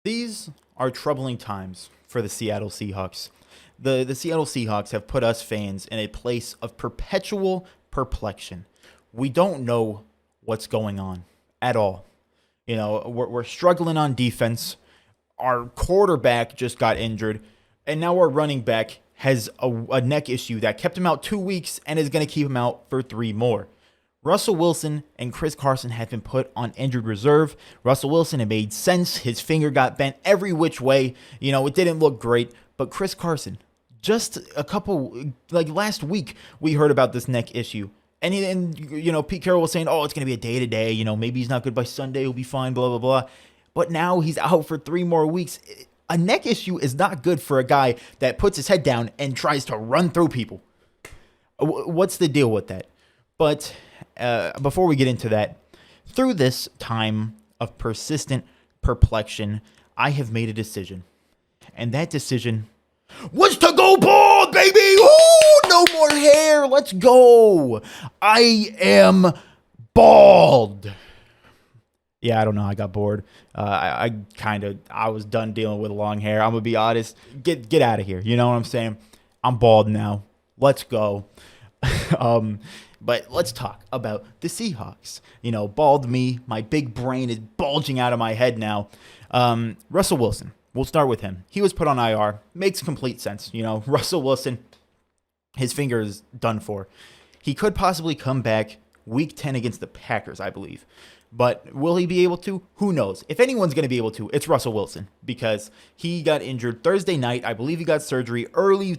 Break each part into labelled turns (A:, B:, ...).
A: These are troubling times for the Seattle Seahawks. The Seattle Seahawks have put us fans in a place of perpetual perplexion. We don't know what's going on at all. We're struggling on defense. Our quarterback just got injured, and now our running back has a neck issue that kept him out 2 weeks and is going to keep him out for 3 more. Russell Wilson and Chris Carson have been put on injured reserve. Russell Wilson, it made sense. His finger got bent every which way. It didn't look great. But Chris Carson, just last week, we heard about this neck issue. And Pete Carroll was saying, oh, it's going to be a day-to-day. Maybe he's not good by Sunday. He'll be fine, blah, blah, blah. But now he's out for 3 more weeks. A neck issue is not good for a guy that puts his head down and tries to run through people. What's the deal with that? But before we get into that, through this time of persistent perplexion, I have made a decision. And that decision was to go bald, baby! Ooh, no more hair! Let's go! I am bald! Yeah, I don't know. I got bored. I was done dealing with long hair. I'm going to be honest. Get out of here. You know what I'm saying? I'm bald now. Let's go. But let's talk about the Seahawks. Bald me. My big brain is bulging out of my head now. Russell Wilson. We'll start with him. He was put on IR. Makes complete sense. Russell Wilson, his finger is done for. He could possibly come back week 10 against the Packers, I believe. But will he be able to? Who knows? If anyone's going to be able to, it's Russell Wilson, because he got injured Thursday night. I believe he got surgery early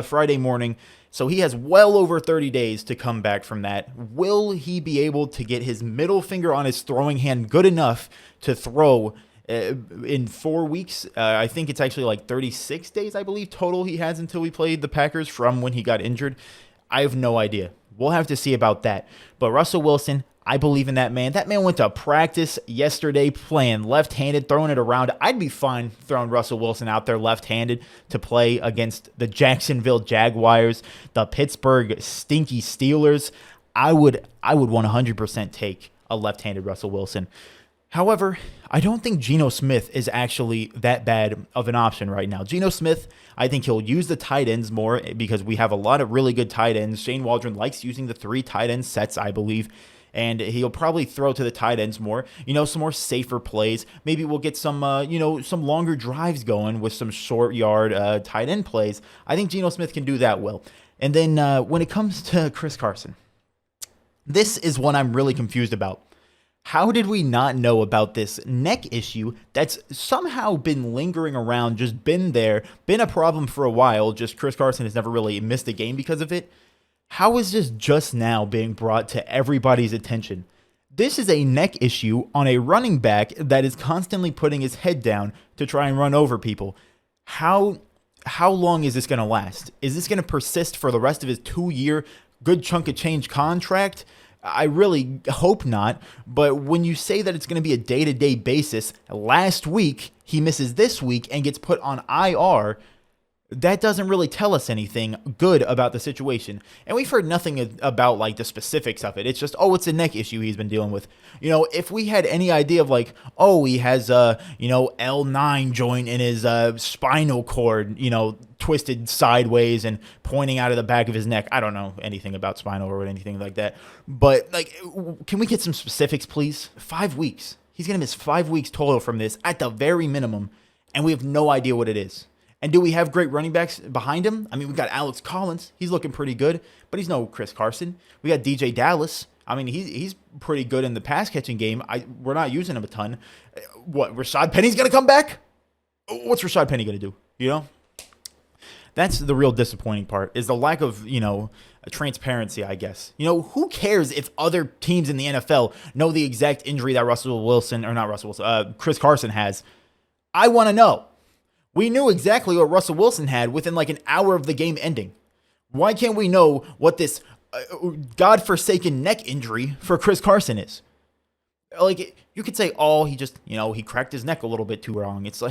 A: Friday morning. So he has well over 30 days to come back from that. Will he be able to get his middle finger on his throwing hand good enough to throw in 4 weeks? I think it's actually like 36 days, I believe, total he has until we played the Packers from when he got injured. I have no idea. We'll have to see about that. But Russell Wilson, I believe in that man. That man went to practice yesterday playing left-handed, throwing it around. I'd be fine throwing Russell Wilson out there left-handed to play against the Jacksonville Jaguars, the Pittsburgh Stinky Steelers. I would 100% take a left-handed Russell Wilson. However, I don't think Geno Smith is actually that bad of an option right now. Geno Smith, I think he'll use the tight ends more because we have a lot of really good tight ends. Shane Waldron likes using the 3 tight end sets, I believe. And he'll probably throw to the tight ends more, some more safer plays. Maybe we'll get some, some longer drives going with some short yard tight end plays. I think Geno Smith can do that well. And then when it comes to Chris Carson, this is one I'm really confused about. How did we not know about this neck issue that's somehow been lingering around, just been there, been a problem for a while, just Chris Carson has never really missed a game because of it? How is this just now being brought to everybody's attention? This is a neck issue on a running back that is constantly putting his head down to try and run over people. How long is this going to last? Is this going to persist for the rest of his 2-year good chunk of change contract? I really hope not. But when you say that it's going to be a day-to-day basis, last week he misses this week and gets put on IR. That doesn't really tell us anything good about the situation. And we've heard nothing about the specifics of it. It's just, it's a neck issue he's been dealing with. If we had any idea of he has L9 joint in his spinal cord, twisted sideways and pointing out of the back of his neck. I don't know anything about spinal or anything like that. But can we get some specifics, please? 5 weeks. He's going to miss 5 weeks total from this at the very minimum. And we have no idea what it is. And do we have great running backs behind him? I mean, we've got Alex Collins. He's looking pretty good, but he's no Chris Carson. We got DJ Dallas. I mean, he's pretty good in the pass-catching game. We're not using him a ton. What, Rashad Penny's going to come back? What's Rashad Penny going to do? That's the real disappointing part, is the lack of, transparency, I guess. Who cares if other teams in the NFL know the exact injury that Chris Carson has? I want to know. We knew exactly what Russell Wilson had within an hour of the game ending. Why can't we know what this godforsaken neck injury for Chris Carson is? You could say, he just, he cracked his neck a little bit too wrong. It's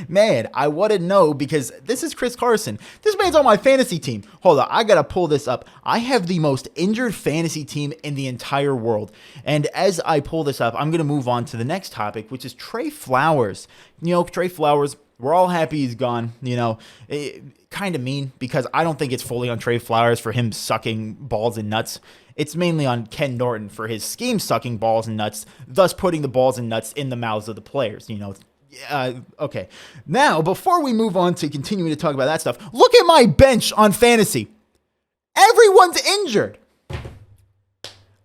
A: Man, I want to know because this is Chris Carson. This man's on my fantasy team. Hold on, I got to pull this up. I have the most injured fantasy team in the entire world. And as I pull this up, I'm going to move on to the next topic, which is Tre Flowers. Tre Flowers, we're all happy he's gone. Kind of mean because I don't think it's fully on Tre Flowers for him sucking balls and nuts. It's mainly on Ken Norton for his scheme sucking balls and nuts, thus putting the balls and nuts in the mouths of the players. Okay. Now, before we move on to continuing to talk about that stuff, look at my bench on fantasy. Everyone's injured.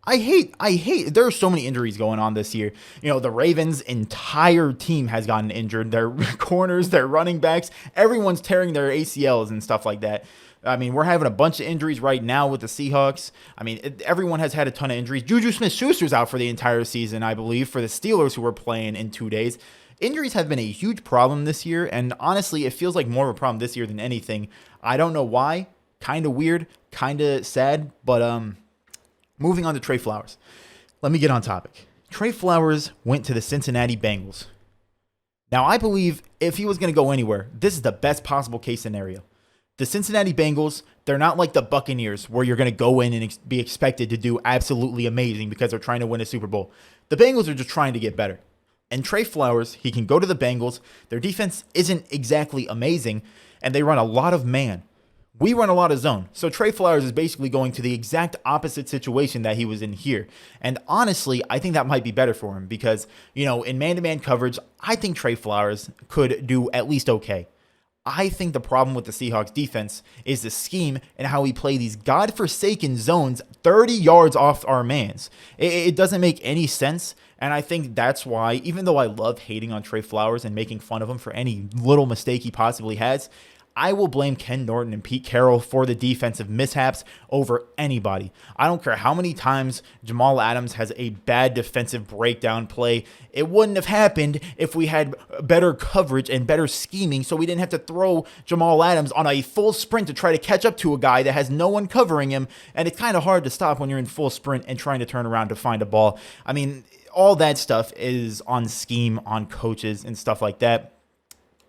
A: I hate, there are so many injuries going on this year. The Ravens' entire team has gotten injured. Their corners, their running backs, everyone's tearing their ACLs and stuff like that. We're having a bunch of injuries right now with the Seahawks. Everyone has had a ton of injuries. Juju Smith-Schuster's out for the entire season, I believe, for the Steelers who were playing in 2 days. Injuries have been a huge problem this year, and honestly, it feels like more of a problem this year than anything. I don't know why. Kind of weird, kind of sad, but moving on to Tre Flowers. Let me get on topic. Tre Flowers went to the Cincinnati Bengals. Now, I believe if he was going to go anywhere, this is the best possible case scenario. The Cincinnati Bengals, they're not like the Buccaneers where you're going to go in and be expected to do absolutely amazing because they're trying to win a Super Bowl. The Bengals are just trying to get better. And Tre Flowers, he can go to the Bengals. Their defense isn't exactly amazing, and they run a lot of man. We run a lot of zone. So Tre Flowers is basically going to the exact opposite situation that he was in here. And honestly, I think that might be better for him because, in man-to-man coverage, I think Tre Flowers could do at least okay. I think the problem with the Seahawks defense is the scheme and how we play these godforsaken zones 30 yards off our mans. It doesn't make any sense, and I think that's why, even though I love hating on Tre Flowers and making fun of him for any little mistake he possibly has, I will blame Ken Norton and Pete Carroll for the defensive mishaps over anybody. I don't care how many times Jamal Adams has a bad defensive breakdown play. It wouldn't have happened if we had better coverage and better scheming so we didn't have to throw Jamal Adams on a full sprint to try to catch up to a guy that has no one covering him. And it's kind of hard to stop when you're in full sprint and trying to turn around to find a ball. All that stuff is on scheme, on coaches and stuff like that.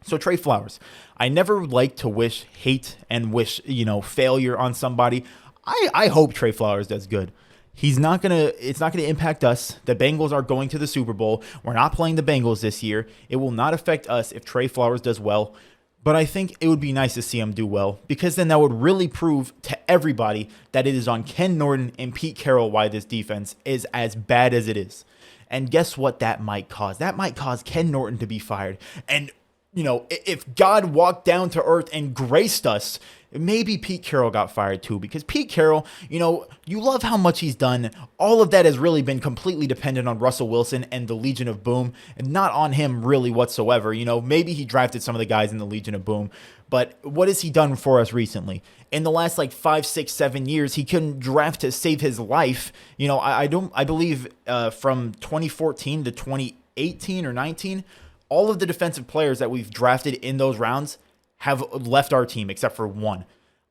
A: So Tre Flowers, I never like to wish hate and wish, failure on somebody. I hope Tre Flowers does good. It's not gonna impact us. The Bengals are going to the Super Bowl. We're not playing the Bengals this year. It will not affect us if Tre Flowers does well. But I think it would be nice to see him do well because then that would really prove to everybody that it is on Ken Norton and Pete Carroll why this defense is as bad as it is. And guess what that might cause? That might cause Ken Norton to be fired. And if God walked down to earth and graced us, maybe Pete Carroll got fired too. Because Pete Carroll, you love how much he's done. All of that has really been completely dependent on Russell Wilson and the Legion of Boom, and not on him really whatsoever. Maybe he drafted some of the guys in the Legion of Boom, but what has he done for us recently? In the last 5, 6, 7 years, he couldn't draft to save his life. I believe from 2014 to 2018 or 19. All of the defensive players that we've drafted in those rounds have left our team except for one.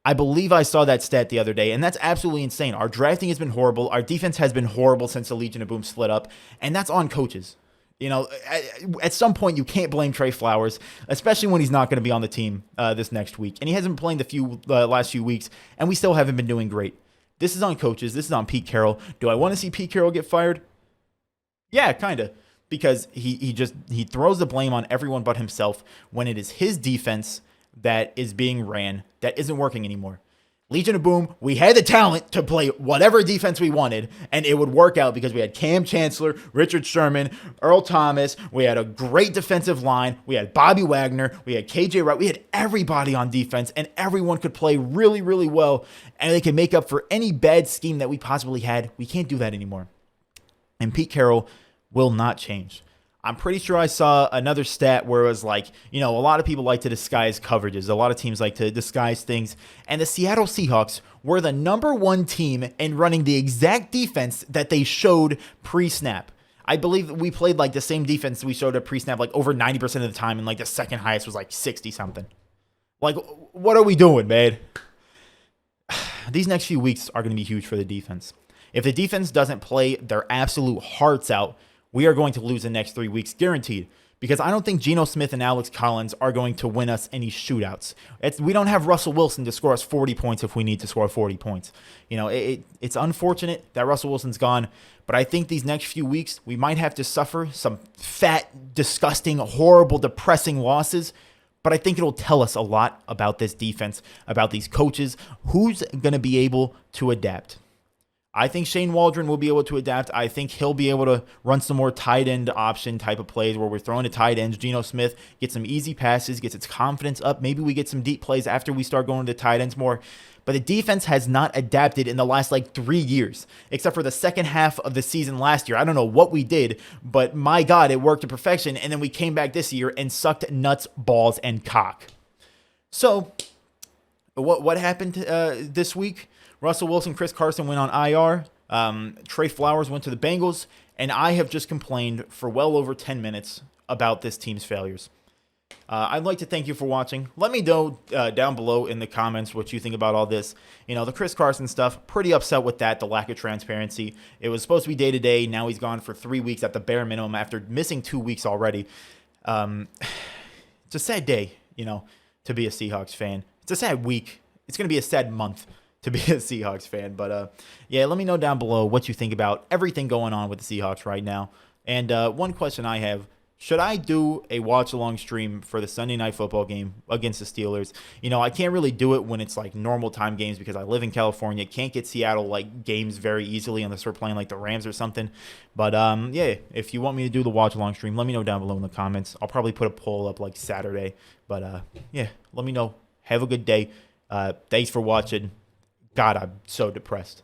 A: I believe I saw that stat the other day, and that's absolutely insane. Our drafting has been horrible. Our defense has been horrible since the Legion of Boom split up, and that's on coaches. At some point, you can't blame Tre Flowers, especially when he's not going to be on the team this next week. And he hasn't been playing the last few weeks, and we still haven't been doing great. This is on coaches. This is on Pete Carroll. Do I want to see Pete Carroll get fired? Yeah, kind of. Because he throws the blame on everyone but himself when it is his defense that is being ran that isn't working anymore. Legion of Boom, we had the talent to play whatever defense we wanted, and it would work out because we had Cam Chancellor, Richard Sherman, Earl Thomas. We had a great defensive line. We had Bobby Wagner. We had KJ Wright. We had everybody on defense, and everyone could play really, really well, and they could make up for any bad scheme that we possibly had. We can't do that anymore. And Pete Carroll will not change. I'm pretty sure I saw another stat where it was a lot of people like to disguise coverages. A lot of teams like to disguise things. And the Seattle Seahawks were the number one team in running the exact defense that they showed pre-snap. I believe we played the same defense we showed at pre-snap over 90% of the time, and the second highest was 60-something. What are we doing, man? These next few weeks are going to be huge for the defense. If the defense doesn't play their absolute hearts out, we are going to lose the next 3 weeks, guaranteed. because I don't think Geno Smith and Alex Collins are going to win us any shootouts. We don't have Russell Wilson to score us 40 points if we need to score 40 points. It's unfortunate that Russell Wilson's gone, but I think these next few weeks we might have to suffer some fat, disgusting, horrible, depressing losses. But I think it'll tell us a lot about this defense, about these coaches, who's going to be able to adapt. I think Shane Waldron will be able to adapt. I think he'll be able to run some more tight end option type of plays where we're throwing to tight ends. Geno Smith gets some easy passes, gets its confidence up. Maybe we get some deep plays after we start going to tight ends more. But the defense has not adapted in the last 3 years, except for the second half of the season last year. I don't know what we did, but my God, it worked to perfection. And then we came back this year and sucked nuts, balls, and cock. So what happened this week? Russell Wilson, Chris Carson went on IR. Tre Flowers went to the Bengals. And I have just complained for well over 10 minutes about this team's failures. I'd like to thank you for watching. Let me know down below in the comments what you think about all this. The Chris Carson stuff, pretty upset with that, the lack of transparency. It was supposed to be day-to-day. Now he's gone for 3 weeks at the bare minimum after missing 2 weeks already. It's a sad day, to be a Seahawks fan. It's a sad week. It's going to be a sad month to be a Seahawks fan. But, yeah, let me know down below what you think about everything going on with the Seahawks right now. And one question I have, should I do a watch-along stream for the Sunday Night Football game against the Steelers? I can't really do it when it's normal time games because I live in California. Can't get Seattle games very easily unless we're playing the Rams or something. But yeah, if you want me to do the watch-along stream, let me know down below in the comments. I'll probably put a poll up Saturday. But yeah, let me know. Have a good day. Thanks for watching. God, I'm so depressed.